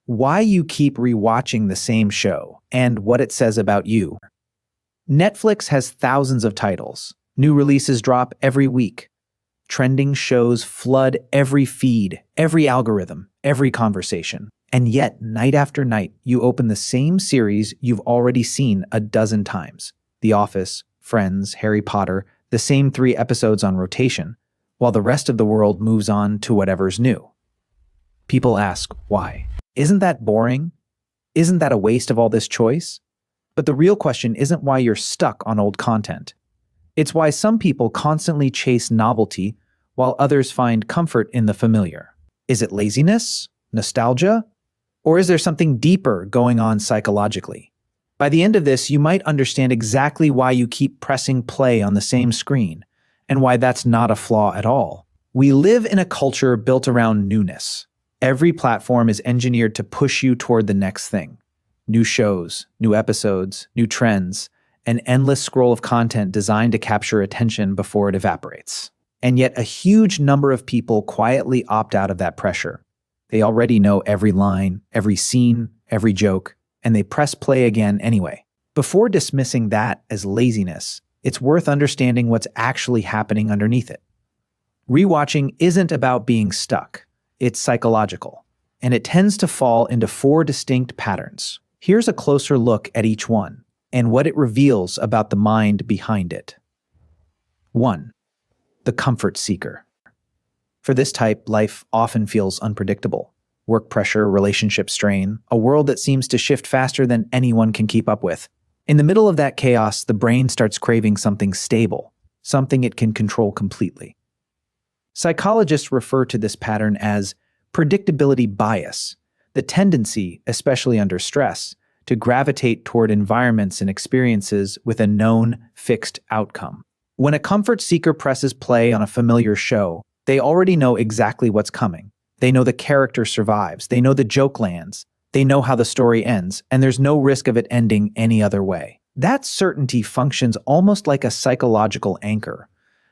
Why you keep rewatching the same show and what it says about you. Netflix has thousands of titles. New releases drop every week. Trending shows flood every feed, every algorithm, every conversation. And yet, night after night, you open the same series you've already seen a dozen times. The Office, Friends, Harry Potter, the same 3 episodes on rotation, while the rest of the world moves on to whatever's new. People ask, why? Isn't that boring? Isn't that a waste of all this choice? But the real question isn't why you're stuck on old content. It's why some people constantly chase novelty while others find comfort in the familiar. Is it laziness? Nostalgia? Or is there something deeper going on psychologically? By the end of this, you might understand exactly why you keep pressing play on the same screen, and why that's not a flaw at all. We live in a culture built around newness. Every platform is engineered to push you toward the next thing. New shows, new episodes, new trends, an endless scroll of content designed to capture attention before it evaporates. And yet a huge number of people quietly opt out of that pressure. They already know every line, every scene, every joke, and they press play again anyway. Before dismissing that as laziness, it's worth understanding what's actually happening underneath it. Rewatching isn't about being stuck. It's psychological, and it tends to fall into 4 distinct patterns. Here's a closer look at each one, and what it reveals about the mind behind it. 1. The comfort seeker. For this type, life often feels unpredictable. Work pressure, relationship strain, a world that seems to shift faster than anyone can keep up with. In the middle of that chaos, the brain starts craving something stable, something it can control completely. Psychologists refer to this pattern as predictability bias, the tendency, especially under stress, to gravitate toward environments and experiences with a known, fixed outcome. When a comfort seeker presses play on a familiar show, they already know exactly what's coming. They know the character survives, they know the joke lands, they know how the story ends, and there's no risk of it ending any other way. That certainty functions almost like a psychological anchor,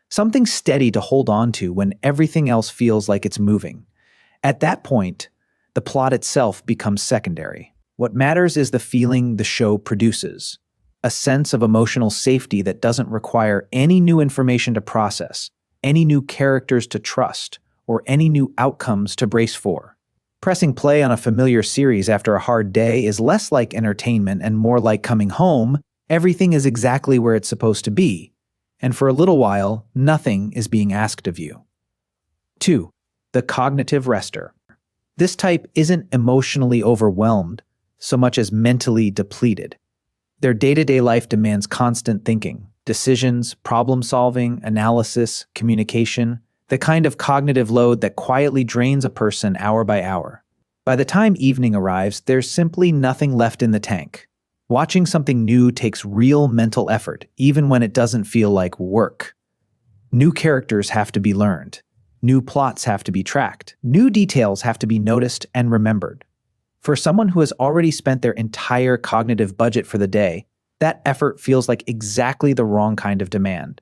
something steady to hold on to when everything else feels like it's moving. At that point, the plot itself becomes secondary. What matters is the feeling the show produces, a sense of emotional safety that doesn't require any new information to process, any new characters to trust, or any new outcomes to brace for. Pressing play on a familiar series after a hard day is less like entertainment and more like coming home. Everything is exactly where it's supposed to be, and for a little while, nothing is being asked of you. 2. The cognitive rester. This type isn't emotionally overwhelmed so much as mentally depleted. Their day-to-day life demands constant thinking, decisions, problem-solving, analysis, communication, the kind of cognitive load that quietly drains a person hour by hour. By the time evening arrives, there's simply nothing left in the tank. Watching something new takes real mental effort, even when it doesn't feel like work. New characters have to be learned. New plots have to be tracked. New details have to be noticed and remembered. For someone who has already spent their entire cognitive budget for the day, that effort feels like exactly the wrong kind of demand.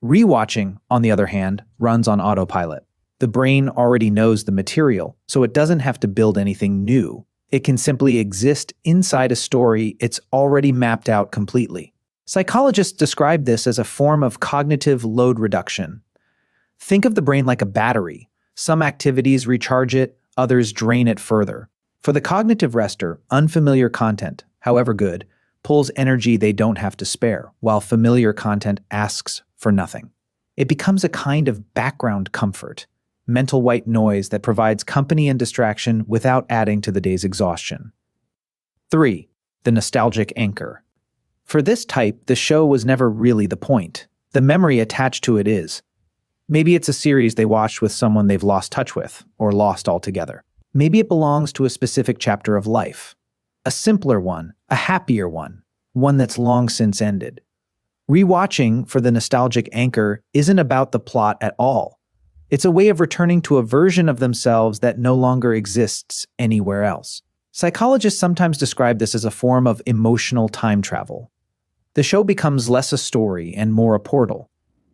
Rewatching, on the other hand, runs on autopilot. The brain already knows the material, so it doesn't have to build anything new. It can simply exist inside a story it's already mapped out completely. Psychologists describe this as a form of cognitive load reduction. Think of the brain like a battery. Some activities recharge it, others drain it further. For the cognitive rester, unfamiliar content, however good, pulls energy they don't have to spare, while familiar content asks for nothing. It becomes a kind of background comfort, mental white noise that provides company and distraction without adding to the day's exhaustion. 3. The nostalgic anchor. For this type, the show was never really the point. The memory attached to it is. Maybe it's a series they watched with someone they've lost touch with, or lost altogether. Maybe it belongs to a specific chapter of life. A simpler one, a happier one that's long since ended. Rewatching for the nostalgic anchor isn't about the plot at all. It's a way of returning to a version of themselves that no longer exists anywhere else. Psychologists sometimes describe this as a form of emotional time travel. The show becomes less a story and more a portal,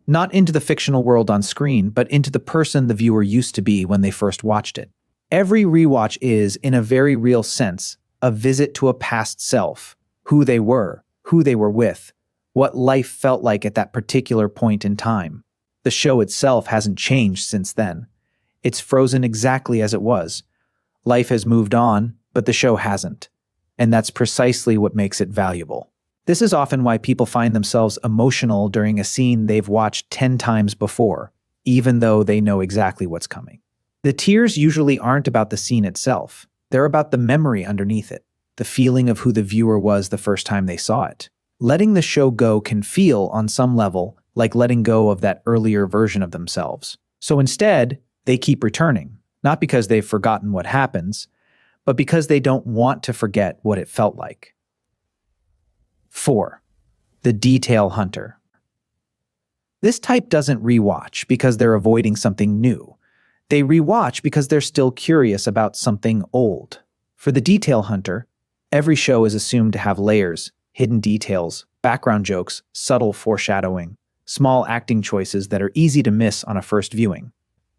not into the fictional world on screen, but into the person the viewer used to be when they first watched it. Every rewatch is, in a very real sense, a visit to a past self, who they were with, what life felt like at that particular point in time. The show itself hasn't changed since then. It's frozen exactly as it was. Life has moved on, but the show hasn't. And that's precisely what makes it valuable. This is often why people find themselves emotional during a scene they've watched 10 times before, even though they know exactly what's coming. The tears usually aren't about the scene itself. They're about the memory underneath it, the feeling of who the viewer was the first time they saw it. Letting the show go can feel, on some level, like letting go of that earlier version of themselves. So instead, they keep returning, not because they've forgotten what happens, but because they don't want to forget what it felt like. 4. The detail hunter. This type doesn't rewatch because they're avoiding something new. They rewatch because they're still curious about something old. For the detail hunter, every show is assumed to have layers, hidden details, background jokes, subtle foreshadowing, small acting choices that are easy to miss on a first viewing.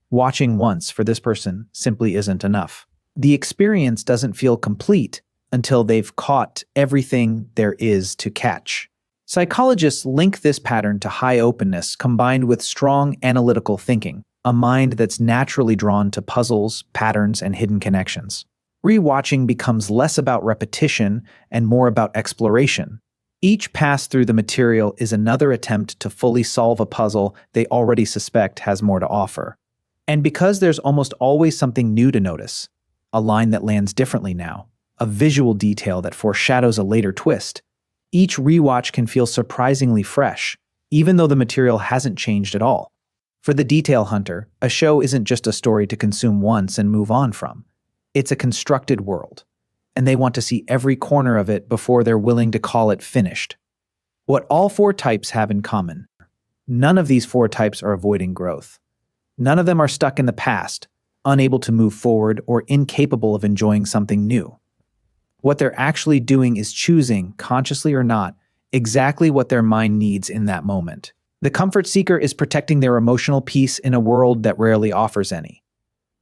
Watching once for this person simply isn't enough. The experience doesn't feel complete until they've caught everything there is to catch. Psychologists link this pattern to high openness combined with strong analytical thinking, a mind that's naturally drawn to puzzles, patterns, and hidden connections. Rewatching becomes less about repetition and more about exploration. Each pass through the material is another attempt to fully solve a puzzle they already suspect has more to offer. And because there's almost always something new to notice, a line that lands differently now, a visual detail that foreshadows a later twist, each rewatch can feel surprisingly fresh, even though the material hasn't changed at all. For the detail hunter, a show isn't just a story to consume once and move on from. It's a constructed world, and they want to see every corner of it before they're willing to call it finished. What all 4 types have in common: none of these 4 types are avoiding growth. None of them are stuck in the past, unable to move forward, or incapable of enjoying something new. What they're actually doing is choosing, consciously or not, exactly what their mind needs in that moment. The comfort seeker is protecting their emotional peace in a world that rarely offers any.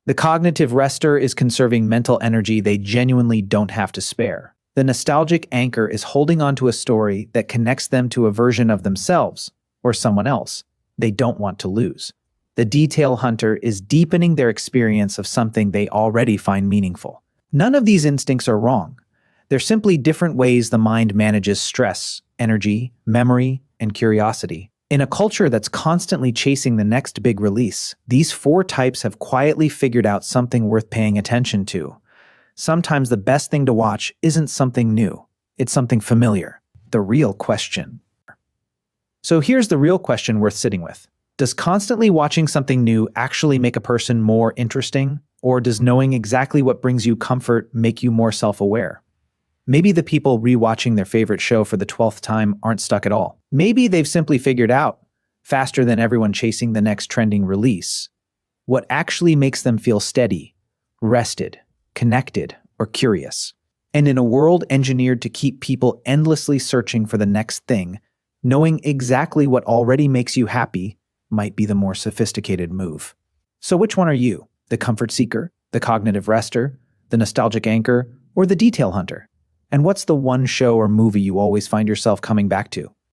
The cognitive rester is conserving mental energy they genuinely don't have to spare. The nostalgic anchor is holding on to a story that connects them to a version of themselves, or someone else, they don't want to lose. The detail hunter is deepening their experience of something they already find meaningful. None of these instincts are wrong. They're simply different ways the mind manages stress, energy, memory, and curiosity. In a culture that's constantly chasing the next big release, these 4 types have quietly figured out something worth paying attention to. Sometimes the best thing to watch isn't something new, it's something familiar. The real question. So here's the real question worth sitting with. Does constantly watching something new actually make a person more interesting? Or does knowing exactly what brings you comfort make you more self-aware? Maybe the people rewatching their favorite show for the 12th time aren't stuck at all. Maybe they've simply figured out, faster than everyone chasing the next trending release, what actually makes them feel steady, rested, connected, or curious. And in a world engineered to keep people endlessly searching for the next thing, knowing exactly what already makes you happy might be the more sophisticated move. So which one are you? The comfort seeker, the cognitive rester, the nostalgic anchor, or the detail hunter? And what's the one show or movie you always find yourself coming back to?